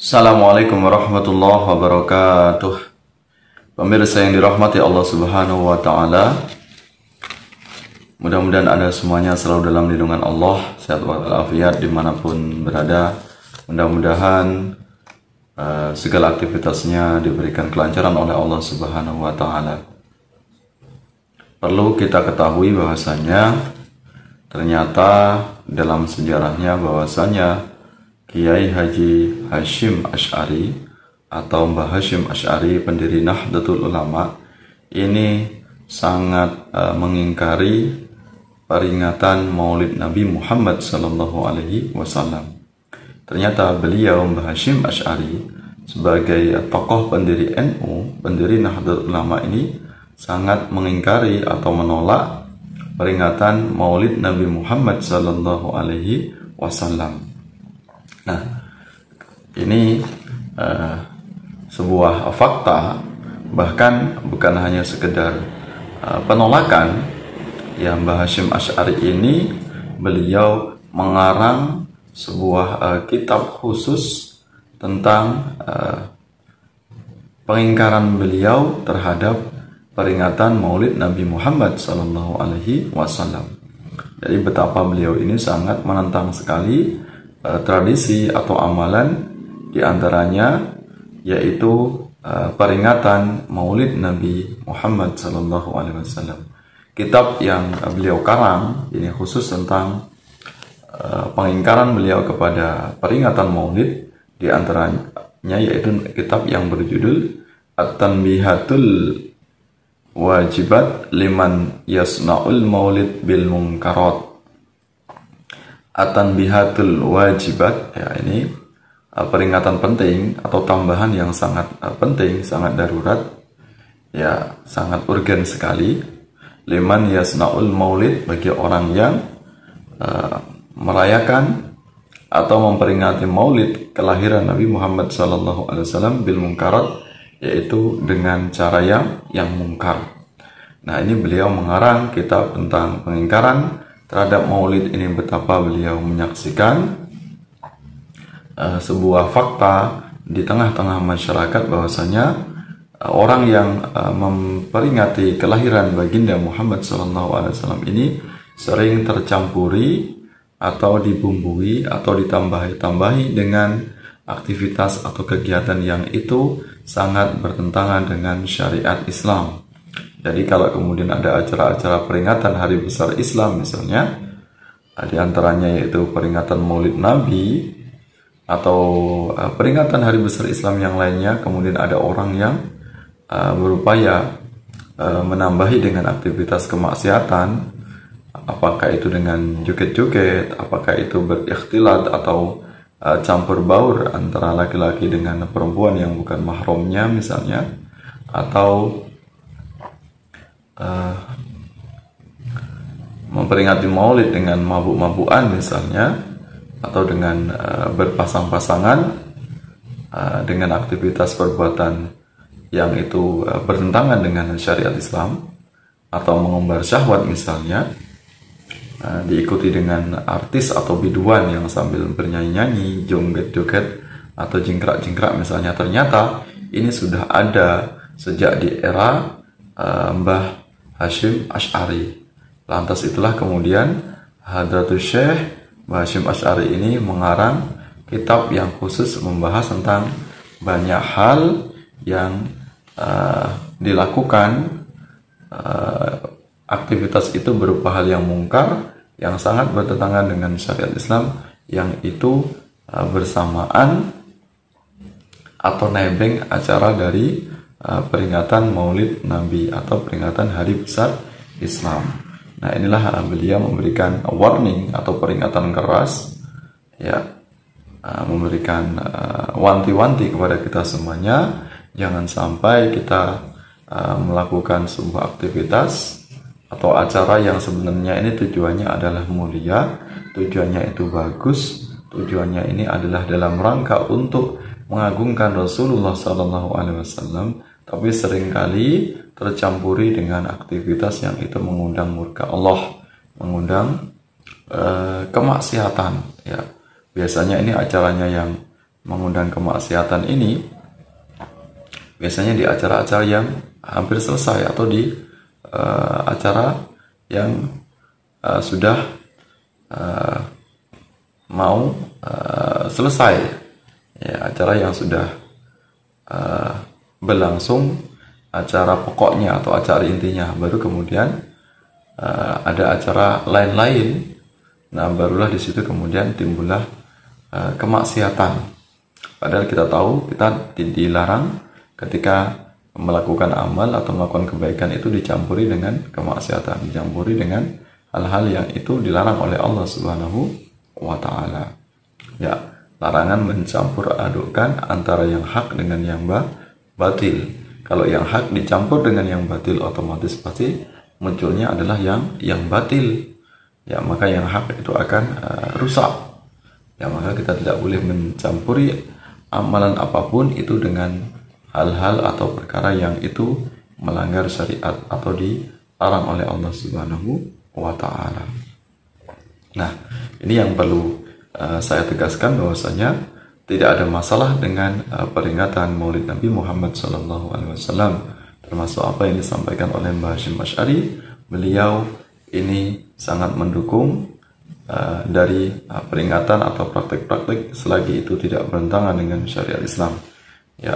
Assalamualaikum warahmatullahi wabarakatuh. Pemirsa yang dirahmati Allah Subhanahu wa Ta'ala, mudah-mudahan Anda semuanya selalu dalam lindungan Allah, sehat walafiat dimanapun berada. Mudah-mudahan segala aktivitasnya diberikan kelancaran oleh Allah Subhanahu wa Ta'ala. Perlu kita ketahui bahwasanya ternyata dalam sejarahnya bahwasanya Kiai Haji Hashim Asy'ari atau Mbah Hashim Asy'ari, pendiri Nahdlatul Ulama, ini sangat mengingkari peringatan Maulid Nabi Muhammad SAW. Ternyata beliau, Mbah Hashim Asy'ari, sebagai tokoh pendiri NU, pendiri Nahdlatul Ulama, ini sangat mengingkari atau menolak peringatan Maulid Nabi Muhammad SAW. Nah, ini sebuah fakta, bahkan bukan hanya sekedar penolakan. Ya, Mbah Hashim Asy'ari ini beliau mengarang sebuah kitab khusus tentang pengingkaran beliau terhadap peringatan Maulid Nabi Muhammad SAW. Jadi betapa beliau ini sangat menentang sekali tradisi atau amalan, diantaranya yaitu peringatan Maulid Nabi Muhammad SAW. Kitab yang beliau karang ini khusus tentang pengingkaran beliau kepada peringatan Maulid, diantaranya yaitu kitab yang berjudul At-Tanbihatul Wajibat Liman Yasna'ul Maulid Bil Munkarat. At-Tanbihatul Wajibat, ya, ini peringatan penting atau tambahan yang sangat penting, sangat darurat, ya, sangat urgen sekali. Liman Yasna'ul Maulid, bagi orang yang merayakan atau memperingati Maulid kelahiran Nabi Muhammad SAW bil munkarat, yaitu dengan cara yang mungkar. Nah, ini beliau mengarang kitab tentang pengingkaran terhadap Maulid ini. Betapa beliau menyaksikan sebuah fakta di tengah-tengah masyarakat bahwasanya orang yang memperingati kelahiran baginda Muhammad SAW ini sering tercampuri atau dibumbui atau ditambah-tambahi dengan aktivitas atau kegiatan yang itu sangat bertentangan dengan syariat Islam. Jadi kalau kemudian ada acara-acara peringatan hari besar Islam misalnya, di antaranya yaitu peringatan Maulid Nabi atau peringatan hari besar Islam yang lainnya, kemudian ada orang yang berupaya menambahi dengan aktivitas kemaksiatan, apakah itu dengan joget-joget, apakah itu berikhtilat atau campur baur antara laki-laki dengan perempuan yang bukan mahramnya misalnya, atau memperingati Maulid dengan mabuk-mabukan misalnya, atau dengan berpasang-pasangan dengan aktivitas perbuatan yang itu bertentangan dengan syariat Islam, atau mengumbar syahwat misalnya, diikuti dengan artis atau biduan yang sambil bernyanyi-nyanyi, joget-joget atau jingkrak-jingkrak misalnya. Ternyata ini sudah ada sejak di era Mbah Hashim Asy'ari. Lantas itulah kemudian Hadratus Syekh Mbah Hashim Asy'ari ini mengarang kitab yang khusus membahas tentang banyak hal yang dilakukan, aktivitas itu berupa hal yang mungkar, yang sangat bertentangan dengan syariat Islam, yang itu bersamaan atau nebeng acara dari peringatan Maulid Nabi atau peringatan hari besar Islam. Nah, inilah beliau memberikan warning atau peringatan keras, ya, memberikan wanti-wanti kepada kita semuanya, jangan sampai kita melakukan sebuah aktivitas atau acara yang sebenarnya ini tujuannya adalah mulia, tujuannya itu bagus, tujuannya ini adalah dalam rangka untuk mengagungkan Rasulullah SAW, tapi seringkali tercampuri dengan aktivitas yang itu mengundang murka Allah, mengundang kemaksiatan. Ya, biasanya ini acaranya yang mengundang kemaksiatan ini biasanya di acara-acara yang hampir selesai atau di acara yang sudah mau selesai, ya, acara yang sudah berlangsung, acara pokoknya atau acara intinya, baru kemudian ada acara lain-lain. Nah, barulah di situ kemudian timbullah kemaksiatan. Padahal kita tahu kita dilarang ketika melakukan amal atau melakukan kebaikan itu dicampuri dengan kemaksiatan, dicampuri dengan hal-hal yang itu dilarang oleh Allah Subhanahu wa ta'ala. Ya, larangan mencampur adukkan antara yang hak dengan yang batil. Kalau yang hak dicampur dengan yang batil, otomatis pasti munculnya adalah yang batil. Ya, maka yang hak itu akan rusak. Ya, maka kita tidak boleh mencampuri amalan apapun itu dengan hal-hal atau perkara yang itu melanggar syariat atau dilarang oleh Allah Subhanahu wa ta'ala. Nah, ini yang perlu saya tegaskan, bahwasanya tidak ada masalah dengan peringatan Maulid Nabi Muhammad SAW, termasuk apa yang disampaikan oleh Mbah Hashim Asy'ari. Beliau ini sangat mendukung dari peringatan atau praktik-praktik selagi itu tidak bertentangan dengan syariat Islam. Ya,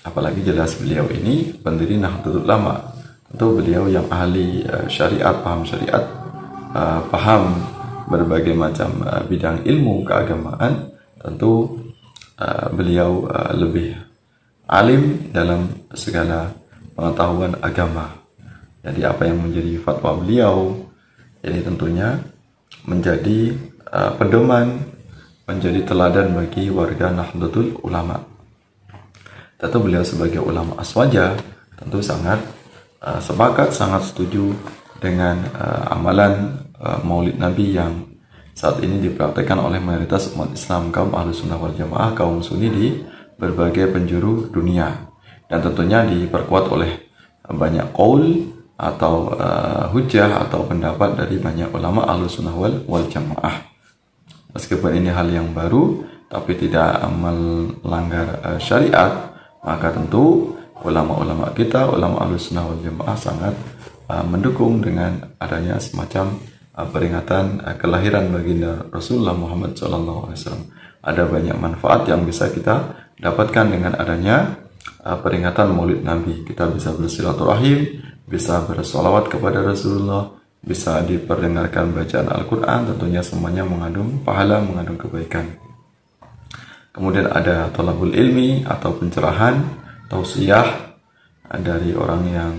apalagi jelas beliau ini pendiri Nahdlatul Ulama. Tentu beliau yang ahli syariat, paham syariat, paham berbagai macam bidang ilmu keagamaan. Tentu beliau lebih alim dalam segala pengetahuan agama. Jadi apa yang menjadi fatwa beliau ini tentunya menjadi pedoman, menjadi teladan bagi warga Nahdlatul Ulama. Tentu beliau sebagai ulama aswaja tentu sangat sepakat, sangat setuju dengan amalan Maulid Nabi yang saat ini dipraktikkan oleh mayoritas umat Islam, kaum Ahlussunnah wal Jamaah, kaum Sunni di berbagai penjuru dunia, dan tentunya diperkuat oleh banyak qaul atau hujah atau pendapat dari banyak ulama Ahlussunnah wal Jamaah. Meskipun ini hal yang baru tapi tidak melanggar syariat, maka tentu ulama-ulama kita, ulama Ahlussunnah wal Jamaah sangat mendukung dengan adanya semacam peringatan kelahiran baginda Rasulullah Muhammad SAW. Ada banyak manfaat yang bisa kita dapatkan dengan adanya peringatan Maulid Nabi. Kita bisa bersilaturahim, bisa bersolawat kepada Rasulullah, bisa diperdengarkan bacaan Al-Quran, tentunya semuanya mengandung pahala, mengandung kebaikan. Kemudian ada thalabul ilmi atau pencerahan, tausiah dari orang yang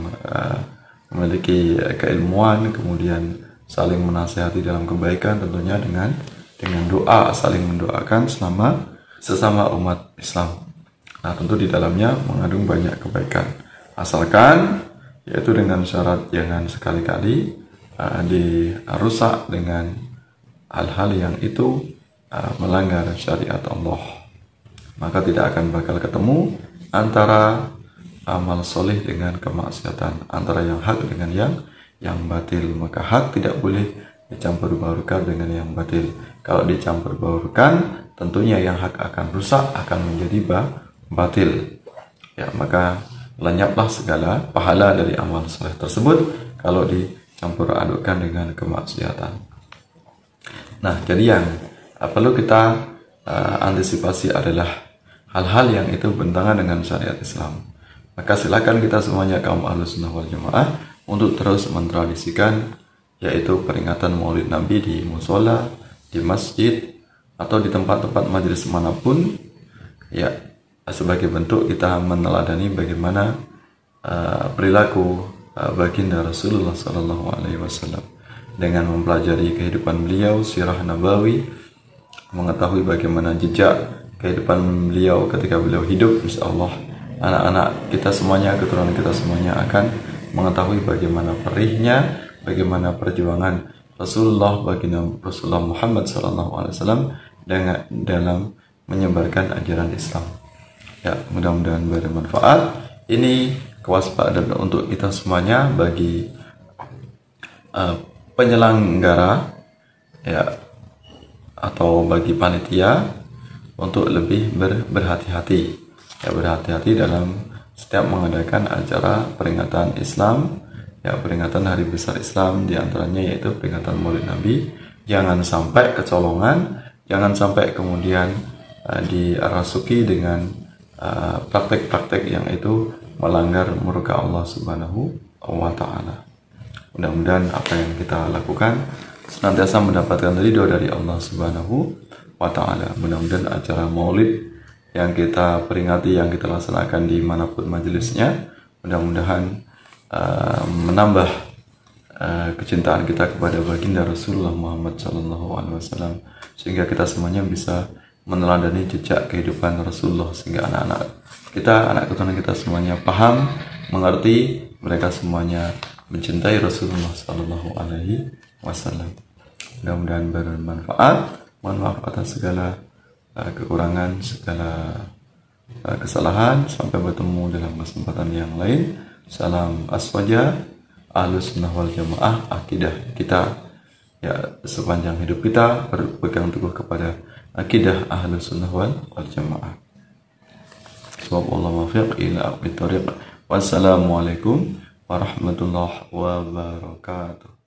memiliki keilmuan, kemudian saling menasihati dalam kebaikan, tentunya dengan doa, saling mendoakan sesama umat Islam. Nah, tentu di dalamnya mengandung banyak kebaikan, asalkan yaitu dengan syarat jangan sekali-kali dirusak dengan hal-hal yang itu melanggar syariat Allah. Maka tidak akan bakal ketemu antara amal soleh dengan kemaksiatan, antara yang hak dengan yang batil. Maka hak tidak boleh dicampur baurkan dengan yang batil. Kalau dicampur baurkan, tentunya yang hak akan rusak, akan menjadi batil. Ya, maka lenyaplah segala pahala dari amal soleh tersebut kalau dicampur adukkan dengan kemaksiatan. Nah, jadi yang perlu kita antisipasi adalah hal-hal yang itu bertentangan dengan syariat Islam. Maka silakan kita semuanya kaum Ahlussunnah wal Jamaah untuk terus mentradisikan yaitu peringatan Maulid Nabi di musola, di masjid, atau di tempat-tempat majelis manapun, ya, sebagai bentuk kita meneladani bagaimana perilaku baginda Rasulullah SAW dengan mempelajari kehidupan beliau, sirah nabawi, mengetahui bagaimana jejak kehidupan beliau ketika beliau hidup. Insyaallah anak-anak kita semuanya, keturunan kita semuanya akan mengetahui bagaimana perihnya, bagaimana perjuangan Rasulullah, baginda Rasulullah Muhammad SAW dalam menyebarkan ajaran Islam. Ya, mudah-mudahan bermanfaat. Ini kewaspadaan untuk kita semuanya bagi penyelenggara, ya, atau bagi panitia untuk lebih berhati-hati, ya, berhati-hati dalam setiap mengadakan acara peringatan Islam, ya, peringatan hari besar Islam, diantaranya yaitu peringatan Maulid Nabi. Jangan sampai kecolongan, jangan sampai kemudian dirasuki dengan praktek-praktek yang itu melanggar murka Allah Subhanahu wa Ta'ala. Mudah-mudahan apa yang kita lakukan senantiasa mendapatkan ridho dari Allah Subhanahu wa Ta'ala. Mudah-mudahan acara Maulid yang kita peringati, yang kita laksanakan di manapun majelisnya, mudah-mudahan menambah kecintaan kita kepada baginda Rasulullah Muhammad SAW, sehingga kita semuanya bisa meneladani jejak kehidupan Rasulullah, sehingga anak-anak kita, anak keturunan kita semuanya paham, mengerti, mereka semuanya mencintai Rasulullah SAW. Mudah-mudahan bermanfaat. Mohon maaf atas segala kekurangan, segala kesalahan. Sampai bertemu dalam kesempatan yang lain. Salam aswaja, Ahlus Sunnah wal Jamaah. Akidah kita, ya, sepanjang hidup kita berpegang teguh kepada akidah Ahlus Sunnah wal Jamaah. Wallahu muwaffiq ila aqwamit thoriq. Wassalamualaikum warahmatullahi wabarakatuh.